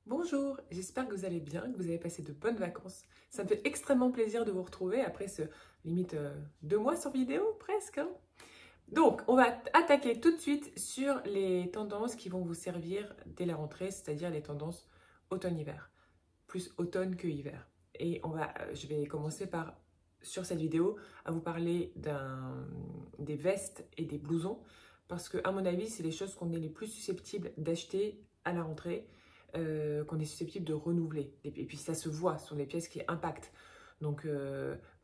Bonjour, j'espère que vous allez bien, que vous avez passé de bonnes vacances. Ça me fait extrêmement plaisir de vous retrouver après ce limite 2 mois sans vidéo, presque, hein. Donc, on va attaquer tout de suite sur les tendances qui vont vous servir dès la rentrée, c'est-à-dire les tendances automne-hiver, plus automne que hiver. Et je vais commencer par, sur cette vidéo, à vous parler des vestes et des blousons, parce que, à mon avis, c'est les choses qu'on est les plus susceptibles d'acheter à la rentrée, qu'on est susceptible de renouveler. Et puis ça se voit sur les pièces qui impactent. Donc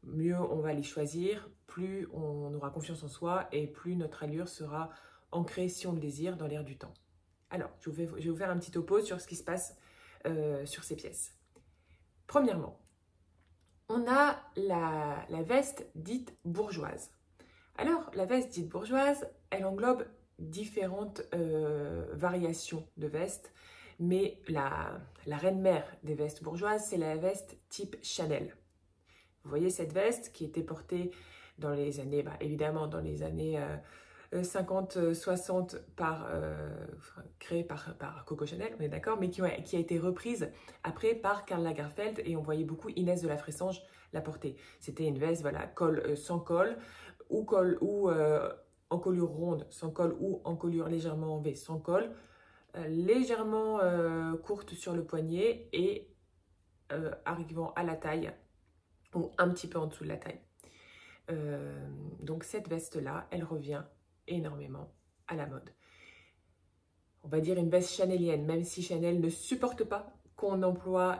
mieux on va les choisir, plus on aura confiance en soi et plus notre allure sera ancrée, si on le désire, dans l'air du temps. Alors, je vais vous faire un petit topo sur ce qui se passe sur ces pièces. Premièrement, on a la veste dite bourgeoise. Alors, la veste dite bourgeoise, elle englobe différentes variations de vestes, mais la reine mère des vestes bourgeoises, c'est la veste type Chanel. Vous voyez cette veste qui était portée dans les années, évidemment dans les années 50-60 créée par Coco Chanel, on est d'accord, mais qui a été reprise après par Karl Lagerfeld, et on voyait beaucoup Inès de la Fressange la porter. C'était une veste, voilà, col sans col, ou encolure ronde sans col, ou encolure légèrement en V sans col, légèrement courte sur le poignet et arrivant à la taille ou un petit peu en dessous de la taille. Donc cette veste-là, elle revient énormément à la mode. On va dire une veste chanelienne, même si Chanel ne supporte pas qu'on emploie,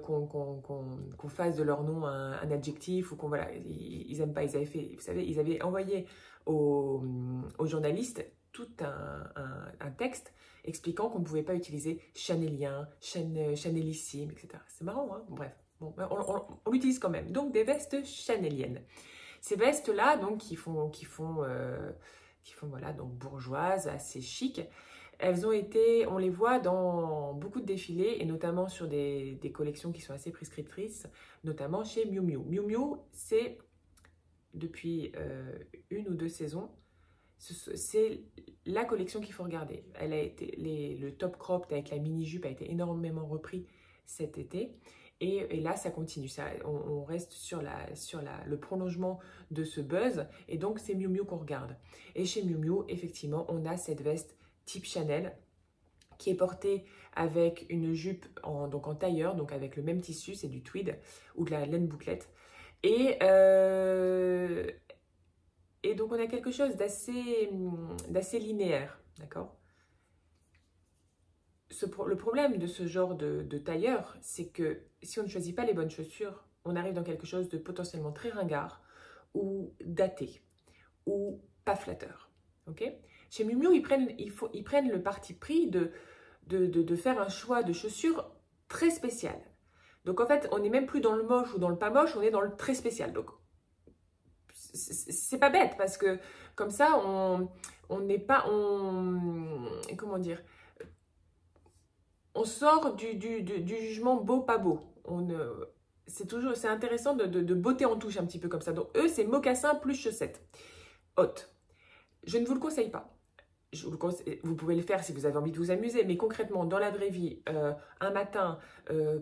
qu'on fasse de leur nom un adjectif, ou qu'on, voilà, ils n'aiment pas. Ils avaient fait, vous savez, ils avaient envoyé aux journalistes tout un texte expliquant qu'on ne pouvait pas utiliser chanelien, chanelissime, etc. C'est marrant, hein. Bref, bon, on l'utilise quand même. Donc des vestes chaneliennes. Ces vestes-là, donc qui font voilà, donc bourgeoises, assez chic. Elles ont été, on les voit dans beaucoup de défilés, et notamment sur des collections qui sont assez prescriptrices, notamment chez Miu Miu. Miu Miu, c'est depuis 1 ou 2 saisons, c'est la collection qu'il faut regarder. Elle a été, le top cropped avec la mini-jupe a été énormément repris cet été. Et là, ça continue. On reste sur le prolongement de ce buzz. Et donc, c'est Miu Miu qu'on regarde. Et chez Miu Miu, effectivement, on a cette veste type Chanel qui est portée avec une jupe en tailleur, donc avec le même tissu, c'est du tweed ou de la laine bouclette. Et donc, on a quelque chose d'assez linéaire, d'accord? Le problème de ce genre de tailleur, c'est que si on ne choisit pas les bonnes chaussures, on arrive dans quelque chose de potentiellement très ringard ou daté ou pas flatteur. Okay, chez Miu Miu, ils prennent le parti pris de faire un choix de chaussures très spécial. Donc en fait, on n'est même plus dans le moche ou dans le pas moche, on est dans le très spécial. Donc c'est pas bête, parce que comme ça, on n'est pas, comment dire, on sort du jugement beau, pas beau. C'est intéressant de botter en touche un petit peu comme ça. Donc eux, c'est mocassin plus chaussettes hautes. Je ne vous le conseille pas. Vous pouvez le faire si vous avez envie de vous amuser, mais concrètement, dans la vraie vie, un matin,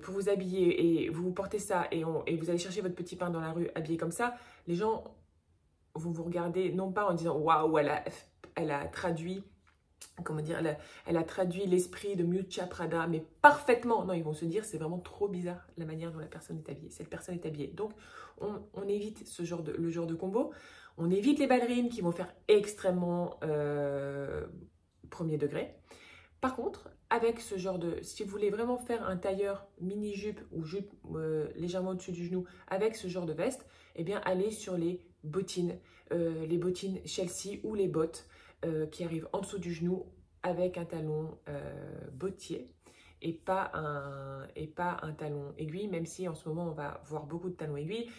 pour vous habiller, et vous portez ça, et vous allez chercher votre petit pain dans la rue habillé comme ça, les gens vont vous regarder, non pas en disant « Waouh, elle a traduit, comment dire, elle a traduit l'esprit de Miuccia Prada, mais parfaitement !» Non, ils vont se dire « C'est vraiment trop bizarre la manière dont la personne est habillée. Cette personne est habillée. » Donc, on évite le genre de combo. On évite les ballerines qui vont faire extrêmement premier degré. Par contre, avec ce genre si vous voulez vraiment faire un tailleur mini-jupe ou jupe légèrement au-dessus du genou avec ce genre de veste, eh bien, allez sur les bottines Chelsea, ou les bottes qui arrivent en dessous du genou avec un talon bottier et pas un talon aiguille, même si en ce moment on va voir beaucoup de talons aiguilles.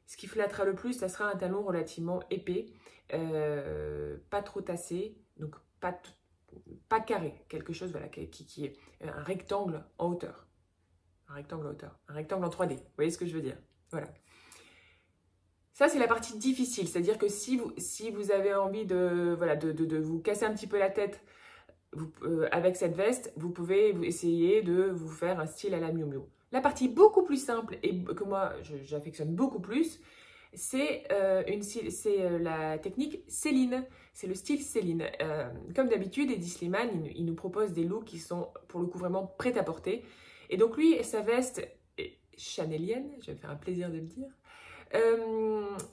Ce qui flattera le plus, ça sera un talon relativement épais, pas trop tassé, donc pas carré, quelque chose, voilà, qui est un rectangle en hauteur. Un rectangle en hauteur, un rectangle en 3D, vous voyez ce que je veux dire? Voilà. Ça, c'est la partie difficile, c'est-à-dire que si vous avez envie de vous casser un petit peu la tête avec cette veste, vous pouvez essayer de vous faire un style à la Miu Miu. La partie beaucoup plus simple et que moi j'affectionne beaucoup plus, c'est la technique Céline. C'est le style Céline. Comme d'habitude, Eddie Slimane, il nous propose des looks qui sont pour le coup vraiment prêts à porter. Et donc lui, sa veste est chanelienne, je vais me faire un plaisir de le dire.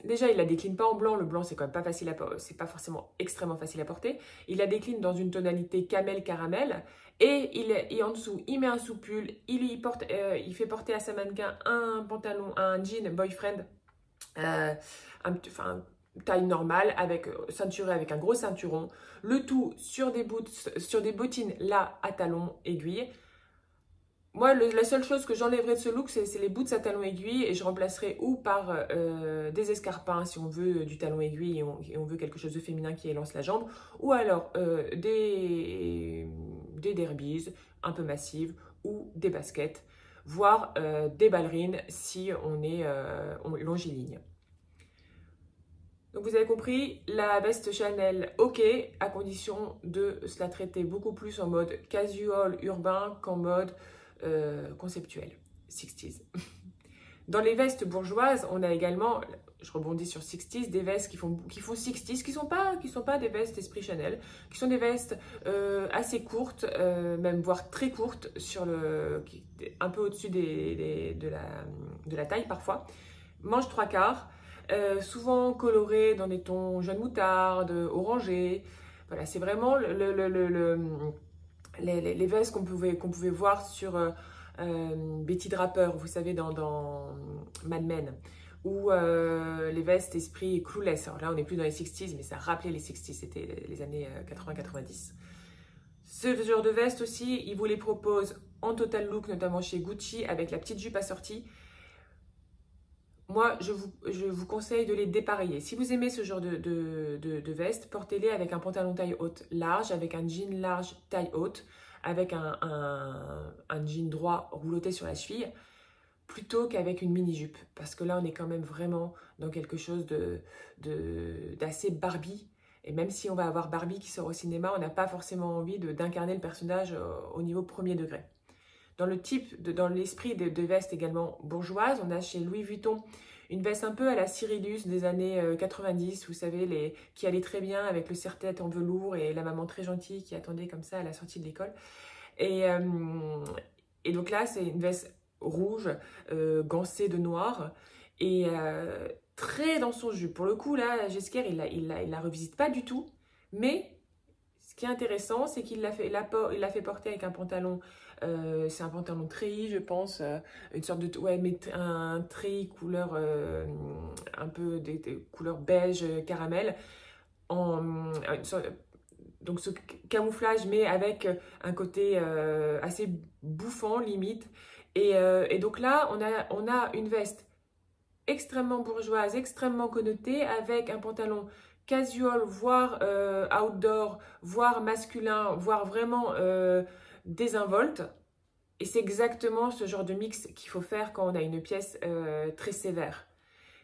Déjà, il la décline pas en blanc. Le blanc, c'est quand même pas facile à c'est pas forcément extrêmement facile à porter. Il la décline dans une tonalité camel caramel. Et en dessous, il met un sous-pull. Il fait porter à sa mannequin un pantalon, un jean boyfriend, taille normale, ceinturé avec un gros ceinturon. Le tout sur des bottines là à talons aiguilles. Moi, la seule chose que j'enlèverais de ce look, c'est les boots à talons aiguilles et je remplacerai ou par des escarpins si on veut du talon aiguille et on veut quelque chose de féminin qui élance la jambe, ou alors des derbies un peu massives ou des baskets, voire des ballerines si on est longiligne. Donc vous avez compris, la veste Chanel, ok, à condition de se la traiter beaucoup plus en mode casual, urbain qu'en mode conceptuel, 60s. Dans les vestes bourgeoises, on a également, je rebondis sur 60s, des vestes qui font 60s, qui sont pas des vestes esprit Chanel, qui sont des vestes assez courtes, même voire très courtes, un peu au-dessus de la taille parfois. Manche 3/4, souvent colorées dans des tons jaune moutarde, orangé. Voilà, c'est vraiment les vestes qu'on pouvait voir sur Betty Draper, vous savez, dans Mad Men, ou les vestes esprit Clueless. Alors là, on n'est plus dans les 60s, mais ça rappelait les 60s, c'était les années 80-90. Ce genre de veste aussi, ils vous les proposent en total look, notamment chez Gucci, avec la petite jupe assortie. Moi, je vous conseille de les dépareiller. Si vous aimez ce genre de veste, portez-les avec un pantalon taille haute large, avec un jean large taille haute, avec un jean droit rouloté sur la cheville, plutôt qu'avec une mini-jupe. Parce que là, on est quand même vraiment dans quelque chose d'assez Barbie. Et même si on va avoir Barbie qui sort au cinéma, on n'a pas forcément envie d'incarner le personnage au niveau premier degré. Dans l'esprit de veste également bourgeoise, on a chez Louis Vuitton une veste un peu à la Cyrillus des années 90, vous savez, qui allait très bien avec le serre-tête en velours et la maman très gentille qui attendait comme ça à la sortie de l'école. Et donc là, c'est une veste rouge, gancée de noir et très dans son jus. Pour le coup, là, Jesquer, il la revisite pas du tout, mais ce qui est intéressant, c'est qu'il l'a fait porter avec un pantalon. C'est un pantalon treillis, je pense, une sorte de mais un treillis couleur un peu des couleurs beige caramel, donc ce camouflage, mais avec un côté assez bouffant limite. Et donc là, on a une veste extrêmement bourgeoise, extrêmement connotée, avec un pantalon casual, voire outdoor, voire masculin, voire vraiment désinvolte. Et c'est exactement ce genre de mix qu'il faut faire quand on a une pièce très sévère.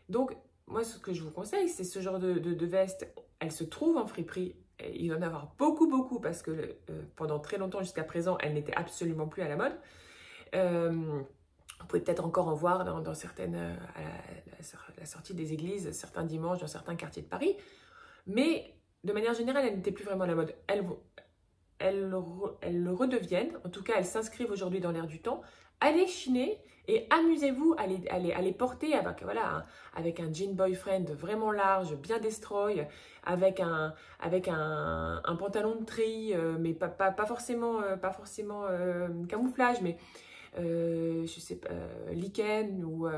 Donc, moi, ce que je vous conseille, c'est ce genre de veste. Elle se trouve en friperie. Il va y en avoir beaucoup, beaucoup, parce que pendant très longtemps, jusqu'à présent, elle n'était absolument plus à la mode. Vous pouvez peut-être encore en voir dans certaines, à la sortie des églises, certains dimanches, dans certains quartiers de Paris. Mais de manière générale, elle n'était plus vraiment à la mode. Elles le redeviennent, en tout cas, elles s'inscrivent aujourd'hui dans l'air du temps. Allez chiner et amusez-vous à les porter avec un jean boyfriend vraiment large, bien destroy, avec un pantalon de treillis, mais pas forcément camouflage, mais je sais pas, lichen ou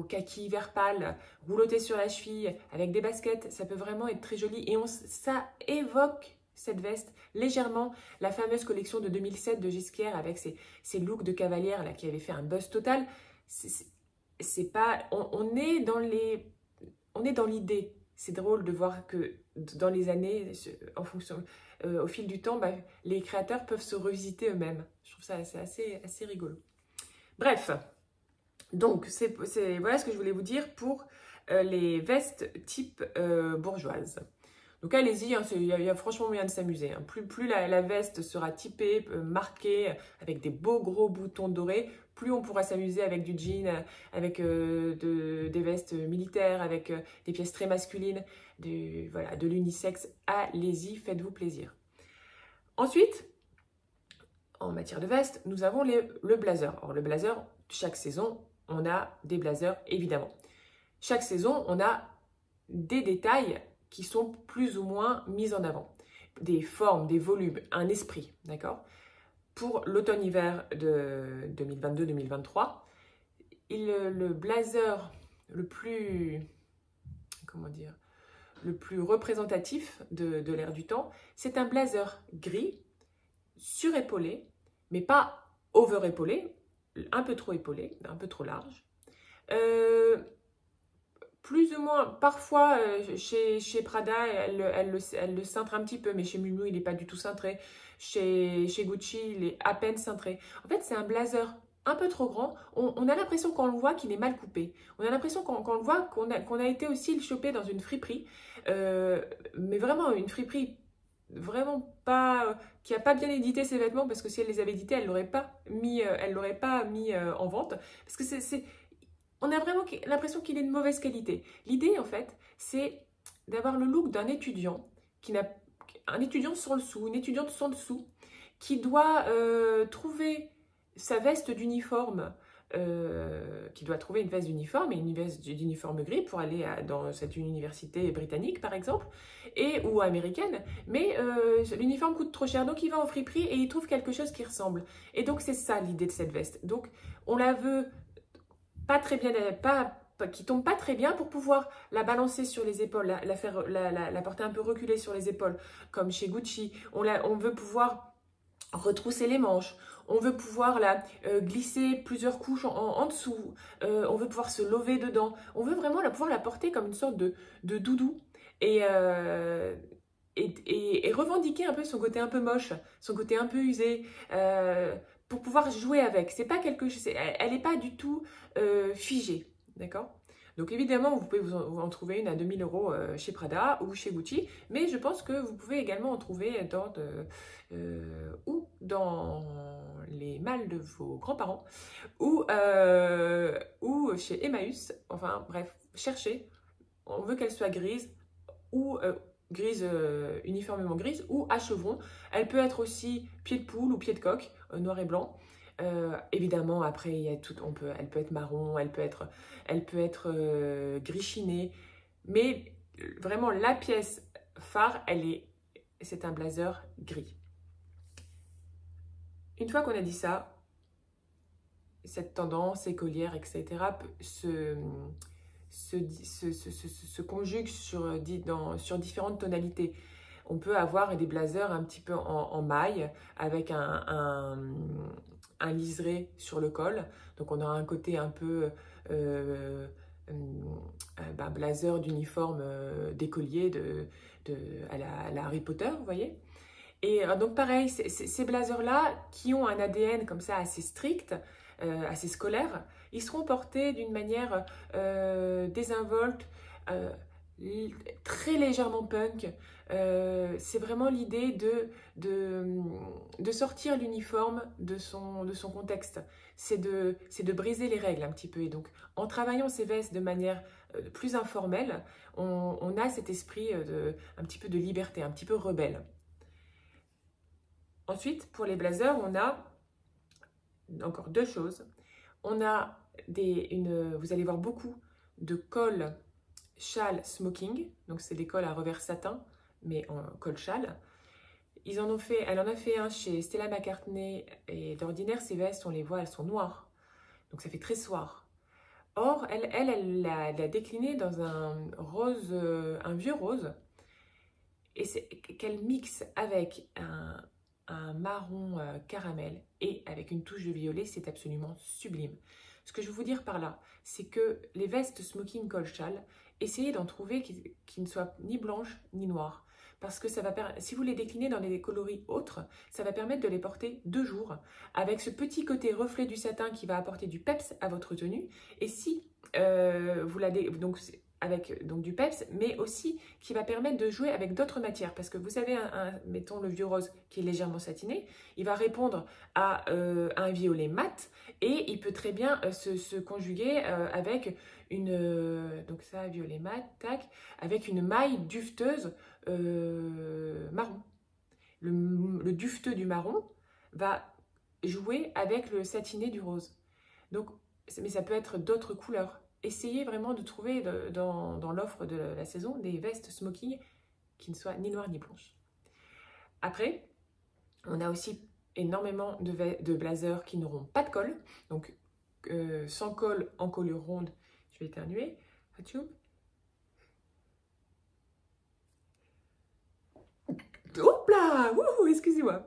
kaki vert pâle, rouloté sur la cheville avec des baskets, ça peut vraiment être très joli et ça évoque cette veste légèrement la fameuse collection de 2007 de Jesquer avec ses looks de cavalière là, qui avait fait un buzz total. C'est pas, on est dans l'idée. C'est drôle de voir que dans les années, en fonction, au fil du temps, les créateurs peuvent se revisiter eux-mêmes. Je trouve ça assez rigolo. Bref, donc voilà ce que je voulais vous dire pour les vestes type bourgeoise. Donc allez-y, hein, il y a franchement moyen de s'amuser. Hein. Plus la veste sera typée, marquée, avec des beaux gros boutons dorés, plus on pourra s'amuser avec du jean, avec des vestes militaires, avec des pièces très masculines, voilà, de l'unisexe. Allez-y, faites-vous plaisir. Ensuite, en matière de veste, nous avons le blazer. Or, le blazer, chaque saison, on a des blazers, évidemment. Chaque saison, on a des détails qui sont plus ou moins mis en avant. Des formes, des volumes, un esprit, d'accord? Pour l'automne-hiver de 2022-2023, le blazer le plus, comment dire, le plus représentatif de l'ère du temps, c'est un blazer gris, surépaulé, mais pas over-épaulé, un peu trop épaulé, un peu trop large. Plus ou moins, parfois chez Prada, elle le cintre un petit peu, mais chez Miu Miu, il n'est pas du tout cintré. Chez Gucci, il est à peine cintré. En fait, c'est un blazer un peu trop grand. On a l'impression quand on le voit qu'il est mal coupé. On a l'impression quand on le voit qu'on a été aussi le choper dans une friperie. Mais vraiment, une friperie vraiment pas qui n'a pas bien édité ses vêtements, parce que si elle les avait édités, elle l'aurait pas mis en vente, parce que on a vraiment l'impression qu'il est de mauvaise qualité. L'idée, en fait, c'est d'avoir le look d'un étudiant un étudiant sans le sou, une étudiante sans le sou, qui doit trouver sa veste d'uniforme, qui doit trouver une veste d'uniforme et une veste d'uniforme gris pour aller dans cette université britannique, par exemple, ou américaine, mais l'uniforme coûte trop cher, donc il va en friperie et il trouve quelque chose qui ressemble. Et donc c'est ça l'idée de cette veste. Donc on la veut pas très bien, qui tombe pas très bien, pour pouvoir la balancer sur les épaules, la porter un peu reculée sur les épaules, comme chez Gucci. On veut pouvoir retrousser les manches, on veut pouvoir la glisser plusieurs couches en dessous, on veut pouvoir se lever dedans, on veut vraiment pouvoir la porter comme une sorte de doudou et revendiquer un peu son côté un peu moche, son côté un peu usé, pour pouvoir jouer avec. C'est pas quelque chose, elle n'est pas du tout figée, d'accord? Donc évidemment, vous pouvez vous en trouver une à 2000 € chez Prada ou chez Gucci, mais je pense que vous pouvez également en trouver ou dans les malles de vos grands-parents ou chez Emmaüs. Enfin bref, cherchez. On veut qu'elle soit grise ou uniformément grise ou à chevrons. Elle peut être aussi pied de poule ou pied de coq, noir et blanc. Évidemment, après, il y a tout, elle peut être marron, elle peut être gris chiné, mais vraiment la pièce phare, c'est un blazer gris. Une fois qu'on a dit ça, cette tendance écolière, etc., se conjugue sur différentes tonalités. On peut avoir des blazers un petit peu en maille, avec un liseré sur le col. Donc on a un côté un peu blazer d'uniforme d'écolier à la Harry Potter, vous voyez. Et donc pareil, ces blazers-là, qui ont un ADN comme ça assez strict, assez scolaire, ils seront portés d'une manière désinvolte, très légèrement punk. C'est vraiment l'idée de sortir l'uniforme de son contexte. C'est de briser les règles un petit peu. Et donc, en travaillant ces vestes de manière plus informelle, on a cet esprit un petit peu de liberté, un petit peu rebelle. Ensuite, pour les blazers, on a encore deux choses. On a vous allez voir beaucoup de cols châle smoking, donc c'est des cols à revers satin, mais en col châle. Elle en a fait un chez Stella McCartney, et d'ordinaire, ces vestes, on les voit, elles sont noires, donc ça fait très soir. Or, elle l'a décliné dans un vieux rose, et c'est qu'elle mixe avec un marron caramel et avec une touche de violet, c'est absolument sublime. Ce que je veux vous dire par là, c'est que les vestes smoking col châle, essayez d'en trouver qui ne soient ni blanches ni noires. Parce que si vous les déclinez dans des coloris autres, ça va permettre de les porter 2 jours, avec ce petit côté reflet du satin qui va apporter du peps à votre tenue. Et si donc avec donc du peps, mais aussi qui va permettre de jouer avec d'autres matières. Parce que vous savez, mettons le vieux rose qui est légèrement satiné, il va répondre à un violet mat et il peut très bien se conjuguer avec une, donc ça, violet mat, tac, avec une maille dufteuse marron. Le dufteux du marron va jouer avec le satiné du rose. Donc, mais ça peut être d'autres couleurs. Essayez vraiment de trouver dans l'offre de la saison des vestes smoking qui ne soient ni noires ni blanches. Après, on a aussi énormément de blazers qui n'auront pas de col. Donc, sans col, en colure ronde, je vais éternuer. Hop là, excusez-moi.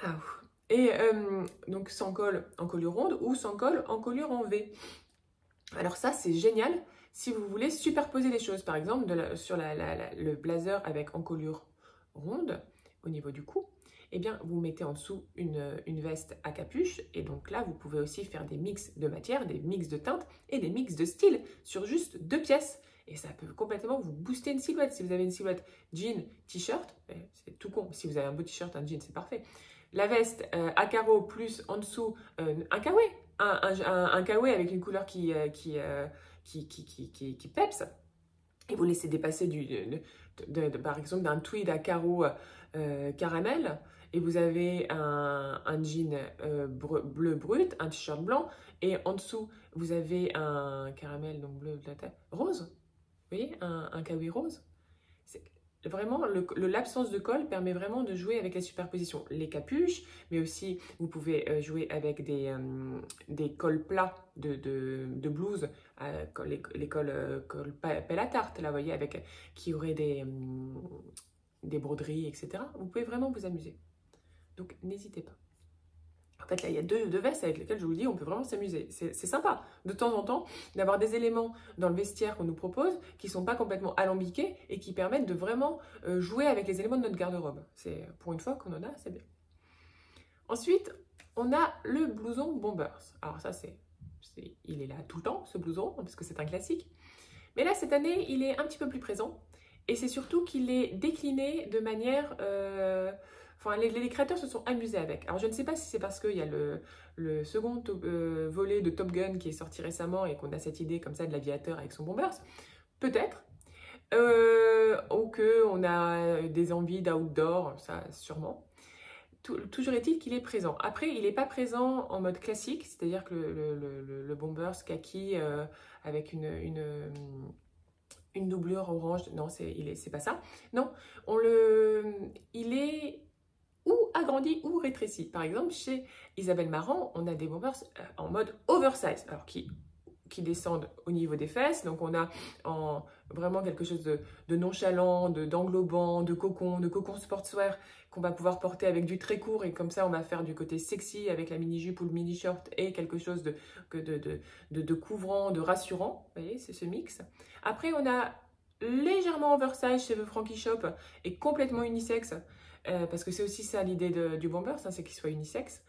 Ah, et donc sans col en colure ronde ou sans col en colure en V. Alors ça, c'est génial si vous voulez superposer les choses. Par exemple, sur le blazer avec encolure ronde au niveau du cou, eh bien, vous mettez en dessous une veste à capuche. Et donc là, vous pouvez aussi faire des mix de matière, des mix de teintes et des mix de style sur juste 2 pièces. Et ça peut complètement vous booster une silhouette. Si vous avez une silhouette jean, t-shirt, c'est tout con. Si vous avez un beau t-shirt, un jean, c'est parfait. La veste à carreaux plus en dessous un kawaii. Un kawaii avec une couleur qui peps, et vous laissez dépasser par exemple d'un tweed à carreaux caramel, et vous avez un jean bleu brut, un t-shirt blanc, et en dessous vous avez un caramel, donc bleu rose, vous voyez, un kawaii rose. Vraiment, l'absence de col permet vraiment de jouer avec la superposition. Les capuches, mais aussi vous pouvez jouer avec des cols plats de blouse, les cols pelle à tarte, là, vous voyez, qui auraient des broderies, etc. Vous pouvez vraiment vous amuser. Donc, n'hésitez pas. En fait, là, il y a deux vestes avec lesquelles je vous dis, on peut vraiment s'amuser. C'est sympa, de temps en temps, d'avoir des éléments dans le vestiaire qu'on nous propose qui ne sont pas complètement alambiqués et qui permettent de vraiment jouer avec les éléments de notre garde-robe. C'est pour une fois qu'on en a, c'est bien. Ensuite, on a le blouson Bombers. Alors ça, il est là tout le temps, ce blouson, parce que c'est un classique. Mais là, cette année, il est un petit peu plus présent. Et c'est surtout qu'il est décliné de manière... Enfin, les créateurs se sont amusés avec. Alors, je ne sais pas si c'est parce qu'il y a le second volet de Top Gun qui est sorti récemment et qu'on a cette idée comme ça de l'aviateur avec son Bombers. Peut-être. Ou qu'on a des envies d'outdoor, ça sûrement. Toujours est-il qu'il est présent. Après, il n'est pas présent en mode classique, c'est-à-dire que le Bombers kaki avec une doublure orange, non, c'est pas ça. Non, il est ou agrandi ou rétréci. Par exemple, chez Isabelle Marant, on a des bombers en mode oversize, alors qui descendent au niveau des fesses. Donc, on a vraiment quelque chose de nonchalant, d'englobant, de cocon sportswear qu'on va pouvoir porter avec du très court. Et comme ça, on va faire du côté sexy avec la mini-jupe ou le mini-short et quelque chose de couvrant, de rassurant. Vous voyez, c'est ce mix. Après, on a légèrement oversize chez The Frankie Shop et complètement unisexe. Parce que c'est aussi ça l'idée du bombers, hein, c'est qu'il soit unisexe.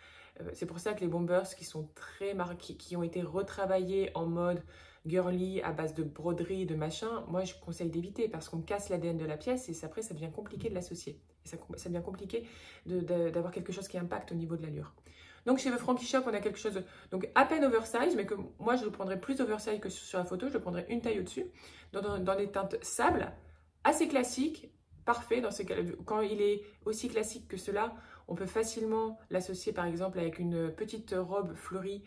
C'est pour ça que les bombers qui sont très marqués, qui ont été retravaillés en mode girly à base de broderie, de machin, moi je conseille d'éviter parce qu'on casse l'ADN de la pièce et après ça devient compliqué de l'associer. Ça devient compliqué d'avoir quelque chose qui impacte au niveau de l'allure. Donc chez The Frankie Shop, on a quelque chose donc à peine oversize, mais que moi je le prendrais plus oversize que sur la photo, je le prendrais une taille au-dessus, dans des teintes sable, assez classiques. Parfait, dans ce cas, quand il est aussi classique que cela, on peut facilement l'associer par exemple avec une petite robe fleurie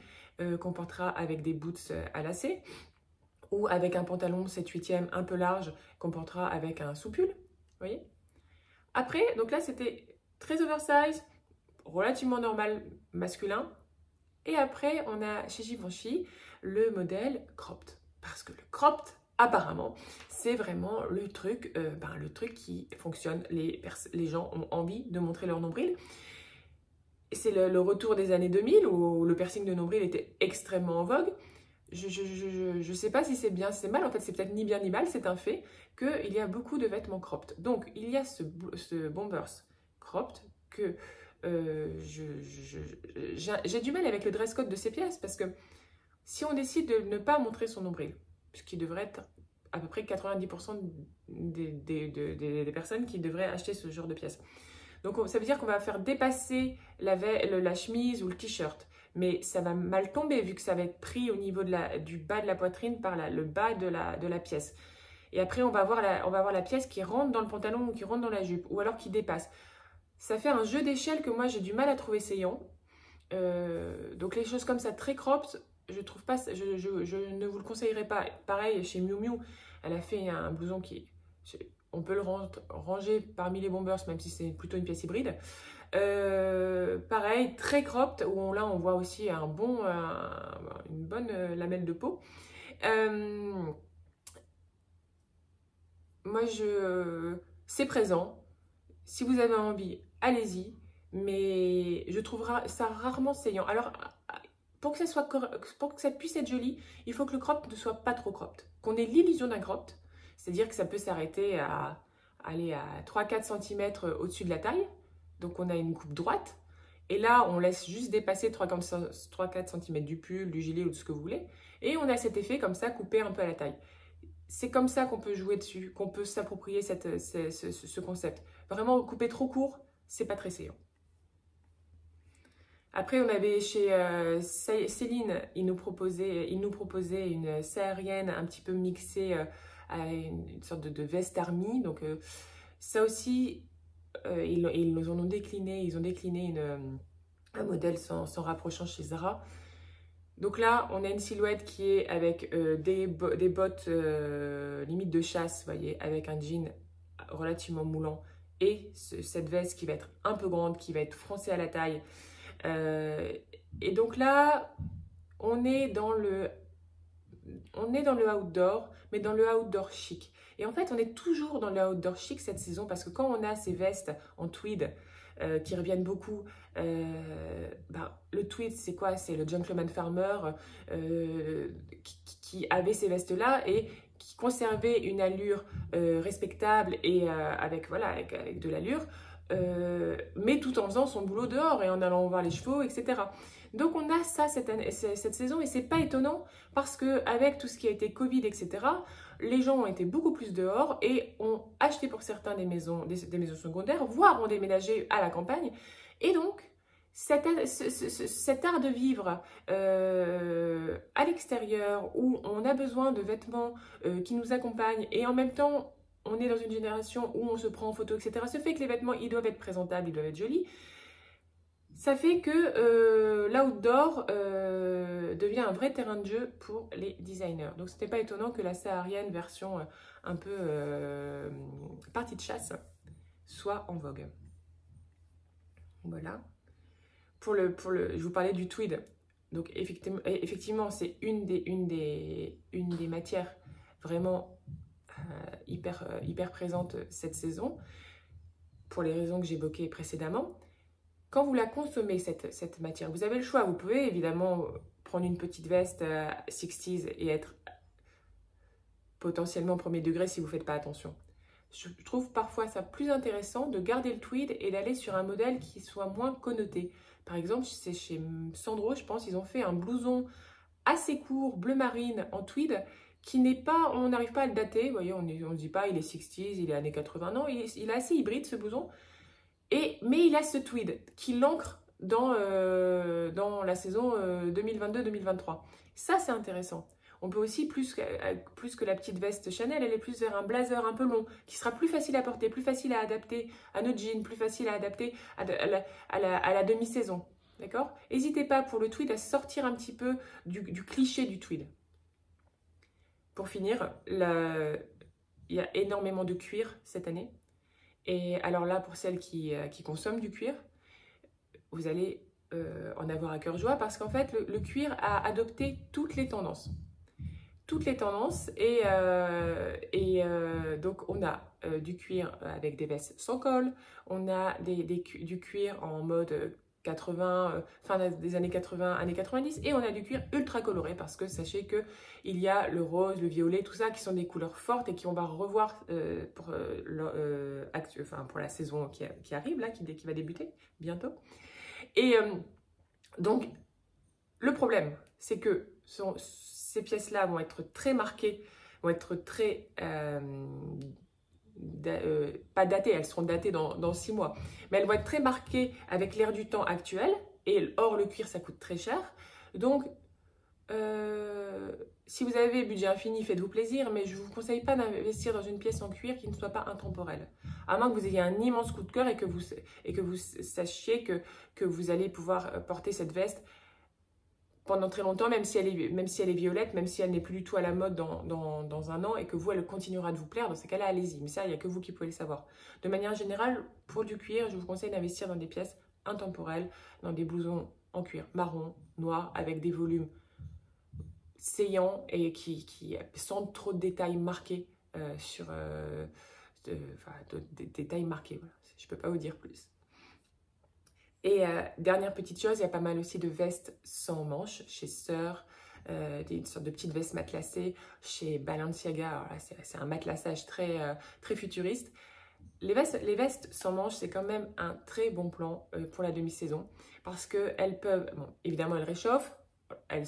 qu'on portera avec des boots à lacets ou avec un pantalon 7/8e un peu large qu'on portera avec un sous-pull. Vous voyez? Après, donc là c'était très oversize, relativement normal masculin. Et après, on a chez Givenchy le modèle cropped. Parce que le cropped, apparemment, c'est vraiment le truc qui fonctionne. Les gens ont envie de montrer leur nombril. C'est le retour des années 2000 où le piercing de nombril était extrêmement en vogue. Je ne sais pas si c'est bien, si c'est mal. En fait, c'est peut-être ni bien ni mal. C'est un fait qu'il y a beaucoup de vêtements cropped. Donc, il y a ce bombers cropped que j'ai du mal avec le dress code de ces pièces parce que si on décide de ne pas montrer son nombril, ce qui devrait être à peu près 90% des personnes qui devraient acheter ce genre de pièces. Donc ça veut dire qu'on va faire dépasser la chemise ou le t-shirt. Mais ça va mal tomber vu que ça va être pris au niveau du bas de la poitrine par le bas de la pièce. Et après, on va avoir la pièce qui rentre dans le pantalon ou qui rentre dans la jupe, ou alors qui dépasse. Ça fait un jeu d'échelle que moi, j'ai du mal à trouver saillant. Donc les choses comme ça, très cropped, je ne vous le conseillerais pas. Pareil, chez Miu Miu, elle a fait un blouson on peut le ranger parmi les bombers, même si c'est plutôt une pièce hybride. Pareil, très cropped, où là, on voit aussi une bonne lamelle de peau. Moi, c'est présent. Si vous avez envie, allez-y. Mais je trouve ça rarement saillant. Alors, pour que ça puisse être joli, il faut que le crop ne soit pas trop cropped. Qu'on ait l'illusion d'un cropped. C'est-à-dire que ça peut s'arrêter à 3-4 cm au-dessus de la taille. Donc, on a une coupe droite. Et là, on laisse juste dépasser 3-4 cm du pull, du gilet ou de ce que vous voulez. Et on a cet effet comme ça, coupé un peu à la taille. C'est comme ça qu'on peut jouer dessus, qu'on peut s'approprier ce concept. Vraiment, couper trop court, c'est pas très saillant. Après, on avait chez Céline, il nous proposait une saharienne un petit peu mixée à une sorte de veste army. Donc, ça aussi, ils nous en ont décliné. Ils ont décliné un modèle s'en rapprochant chez Zara. Donc là, on a une silhouette qui est avec des bottes limite de chasse, vous voyez, avec un jean relativement moulant et cette veste qui va être un peu grande, qui va être froncée à la taille. Et donc là, on est dans le outdoor, mais dans le outdoor chic. Et en fait, on est toujours dans le outdoor chic cette saison parce que quand on a ces vestes en tweed qui reviennent beaucoup, le tweed, c'est quoi? C'est le gentleman farmer qui avait ces vestes-là et qui conservait une allure respectable et avec de l'allure, mais tout en faisant son boulot dehors et en allant voir les chevaux, etc. Donc on a ça cette saison et c'est pas étonnant parce que avec tout ce qui a été Covid, etc., les gens ont été beaucoup plus dehors et ont acheté pour certains des maisons secondaires, voire ont déménagé à la campagne. Et donc, cet art de vivre à l'extérieur où on a besoin de vêtements qui nous accompagnent et en même temps, on est dans une génération où on se prend en photo, etc. Ce fait que les vêtements, ils doivent être présentables, ils doivent être jolis. Ça fait que l'outdoor devient un vrai terrain de jeu pour les designers. Donc, ce n'était pas étonnant que la saharienne version un peu partie de chasse soit en vogue. Voilà. Je vous parlais du tweed. Donc, effectivement, c'est une des matières vraiment hyper présentes cette saison, pour les raisons que j'évoquais précédemment. Quand vous la consommez, cette matière, vous avez le choix. Vous pouvez évidemment prendre une petite veste 60s et être potentiellement premier degré si vous ne faites pas attention. Je trouve parfois ça plus intéressant de garder le tweed et d'aller sur un modèle qui soit moins connoté. Par exemple, c'est chez Sandro, je pense, ils ont fait un blouson assez court, bleu marine, en tweed, qui n'est pas, on n'arrive pas à le dater. Vous voyez, on ne dit pas il est 60s, il est années 80. Non, il est assez hybride ce blouson. Mais il a ce tweed qui l'ancre dans la saison 2022-2023. Ça, c'est intéressant. On peut aussi, plus que la petite veste Chanel, elle est plus vers un blazer un peu long, qui sera plus facile à porter, plus facile à adapter à nos jeans, plus facile à adapter à la demi-saison. D'accord? N'hésitez pas pour le tweed à sortir un petit peu du cliché du tweed. Pour finir, il y a énormément de cuir cette année. Et alors là, pour celles qui consomment du cuir, vous allez en avoir à cœur joie parce qu'en fait, le cuir a adopté toutes les tendances. Toutes les tendances et donc on a du cuir avec des vestes sans col, on a du cuir en mode 80, fin des années 80, années 90 et on a du cuir ultra coloré parce que sachez que il y a le rose, le violet, tout ça qui sont des couleurs fortes et qu'on va revoir pour la saison qui arrive là, qui va débuter bientôt. Et donc le problème c'est que ces pièces-là vont être très marquées, vont être très... pas datées, elles seront datées dans 6 mois, mais elles vont être très marquées avec l'air du temps actuel, et or le cuir ça coûte très cher, donc si vous avez budget infini, faites-vous plaisir, mais je ne vous conseille pas d'investir dans une pièce en cuir qui ne soit pas intemporelle, à moins que vous ayez un immense coup de cœur et que vous sachiez que vous allez pouvoir porter cette veste pendant très longtemps, même si elle est violette, même si elle n'est plus du tout à la mode dans un an, et que vous, elle continuera de vous plaire, dans ces cas-là, allez-y. Mais ça, il n'y a que vous qui pouvez le savoir. De manière générale, pour du cuir, je vous conseille d'investir dans des pièces intemporelles, dans des blousons en cuir marron, noir, avec des volumes saillants et qui sans trop de détails marqués des détails marqués. Voilà. Je ne peux pas vous dire plus. Et dernière petite chose, il y a pas mal aussi de vestes sans manches chez Sœur, une sorte de petite veste matelassée chez Balenciaga. C'est un matelassage très futuriste. Les vestes sans manches, c'est quand même un très bon plan pour la demi-saison parce qu'elles peuvent, bon, évidemment, elles réchauffent, elles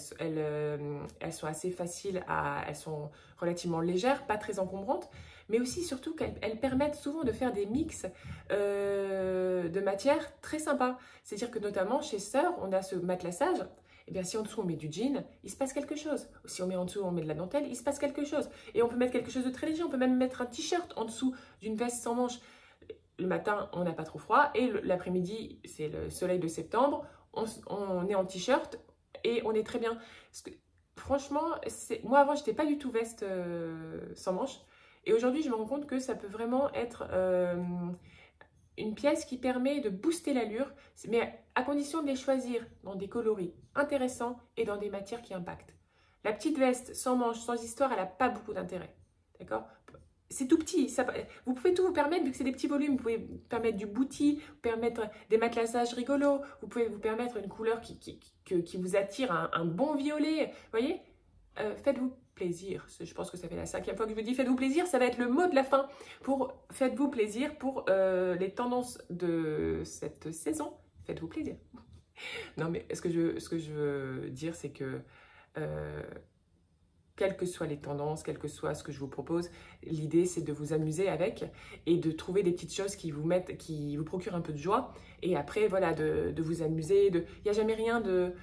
sont assez faciles elles sont relativement légères, pas très encombrantes, mais aussi surtout qu'elles permettent souvent de faire des mix de matières très sympas. C'est-à-dire que notamment chez Sœur, on a ce matelassage. Et bien si en dessous on met du jean, il se passe quelque chose. Si on met en dessous on met de la dentelle, il se passe quelque chose. Et on peut mettre quelque chose de très léger, on peut même mettre un t-shirt en dessous d'une veste sans manches. Le matin, on n'a pas trop froid et l'après-midi, c'est le soleil de septembre, on est en t-shirt et on est très bien. Parce que, franchement, moi avant, j'étais pas du tout veste sans manches. Et aujourd'hui, je me rends compte que ça peut vraiment être une pièce qui permet de booster l'allure, mais à condition de les choisir dans des coloris intéressants et dans des matières qui impactent. La petite veste sans manches, sans histoire, elle n'a pas beaucoup d'intérêt. D'accord ? C'est tout petit. Vous pouvez tout vous permettre, vu que c'est des petits volumes. Vous pouvez vous permettre du bouti, vous permettre des matelassages rigolos, vous pouvez vous permettre une couleur qui vous attire, un bon violet. Vous voyez ? Faites-vous plaisir. Je pense que ça fait la 5e fois que je vous dis faites-vous plaisir. Ça va être le mot de la fin pour faites-vous plaisir pour les tendances de cette saison. Faites-vous plaisir. Non, mais ce que je veux dire, c'est que quelles que soient les tendances, quel que soit ce que je vous propose, l'idée c'est de vous amuser avec et de trouver des petites choses qui vous procurent un peu de joie. Et après, voilà, de vous amuser. Il n'y a jamais rien de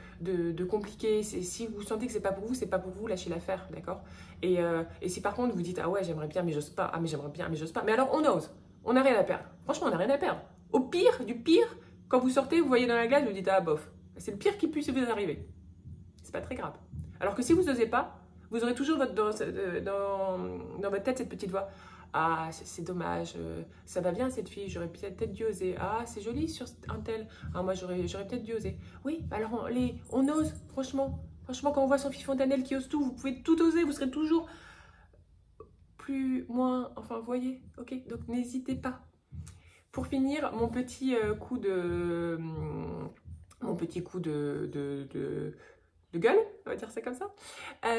compliqué. Si vous sentez que c'est pas pour vous, lâchez l'affaire, d'accord ? Et si par contre vous dites, ah ouais, j'aimerais bien, mais j'ose pas, ah mais j'aimerais bien, mais j'ose pas. Mais alors on ose, on n'a rien à perdre. Franchement, on n'a rien à perdre. Au pire, du pire, quand vous sortez, vous voyez dans la glace, vous dites, ah bof. C'est le pire qui puisse vous arriver. C'est pas très grave. Alors que si vous n'osez pas, vous aurez toujours dans votre tête cette petite voix. Ah, c'est dommage, ça va bien cette fille, j'aurais peut-être dû oser. Ah, c'est joli sur un tel. Ah, moi, j'aurais peut-être dû oser. Oui, alors on ose, franchement. Franchement, quand on voit son fille Fontanelle qui ose tout, vous pouvez tout oser, vous serez toujours enfin, vous voyez, ok, donc n'hésitez pas. Pour finir, mon petit coup de gueule, on va dire ça comme ça.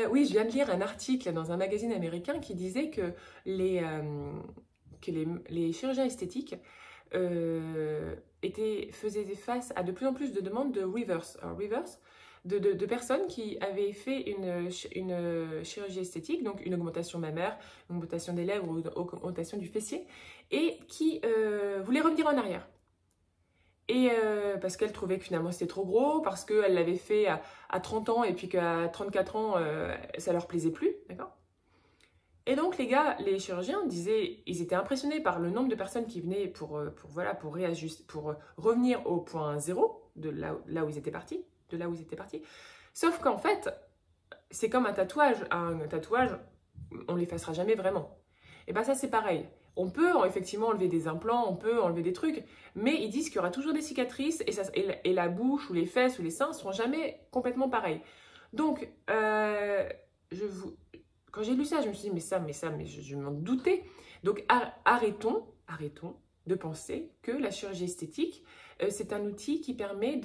Oui, je viens de lire un article dans un magazine américain qui disait que les chirurgiens esthétiques faisaient face à de plus en plus de demandes de reverse. De personnes qui avaient fait une chirurgie esthétique, donc une augmentation mammaire, une augmentation des lèvres ou une augmentation du fessier, et qui voulaient revenir en arrière. Et parce qu'elle trouvait que finalement c'était trop gros, parce qu'elle l'avait fait à 30 ans et puis qu'à 34 ans, ça leur plaisait plus, d'accord ? Et donc les gars, les chirurgiens disaient, ils étaient impressionnés par le nombre de personnes qui venaient pour revenir au point zéro de là où ils étaient partis, Sauf qu'en fait, c'est comme un tatouage. Un tatouage, on ne l'effacera jamais vraiment. Et bien ça c'est pareil. On peut effectivement enlever des implants, on peut enlever des trucs, mais ils disent qu'il y aura toujours des cicatrices et la bouche ou les fesses ou les seins ne seront jamais complètement pareils. Donc, quand j'ai lu ça, je me suis dit, mais je m'en doutais. Donc, arrêtons de penser que la chirurgie esthétique, c'est un outil qui permet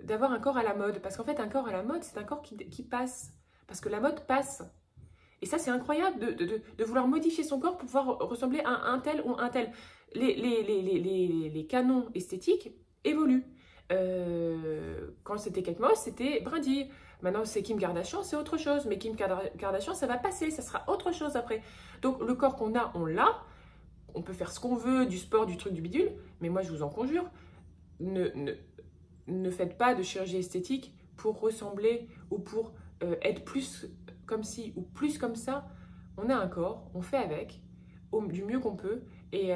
d'avoir un corps à la mode. Parce qu'en fait, un corps à la mode, c'est un corps qui passe. Parce que la mode passe. Et ça, c'est incroyable de vouloir modifier son corps pour pouvoir ressembler à un tel ou un tel. Les canons esthétiques évoluent. Quand c'était Kate Moss, c'était brindille. Maintenant, c'est Kim Kardashian, c'est autre chose. Mais Kim Kardashian, ça va passer, ça sera autre chose après. Donc, le corps qu'on a, on l'a. On peut faire ce qu'on veut, du sport, du truc, du bidule. Mais moi, je vous en conjure, ne faites pas de chirurgie esthétique pour ressembler ou pour être plus comme ci ou plus comme ça. On a un corps, on fait avec, du mieux qu'on peut. Et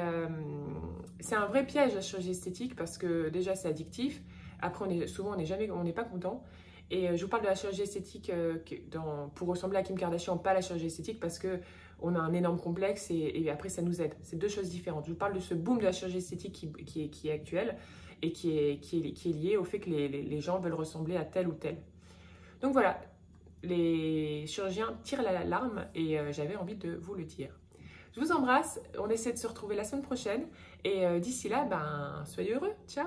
c'est un vrai piège la chirurgie esthétique parce que déjà c'est addictif. Après, souvent on n'est pas content. Et je vous parle de la chirurgie esthétique pour ressembler à Kim Kardashian, pas la chirurgie esthétique parce que on a un énorme complexe et après ça nous aide. C'est deux choses différentes. Je vous parle de ce boom de la chirurgie esthétique qui est actuel et qui est lié au fait que les gens veulent ressembler à tel ou tel. Donc voilà, les chirurgiens tirent l'alarme et j'avais envie de vous le dire. Je vous embrasse, on essaie de se retrouver la semaine prochaine et d'ici là, ben, soyez heureux, ciao!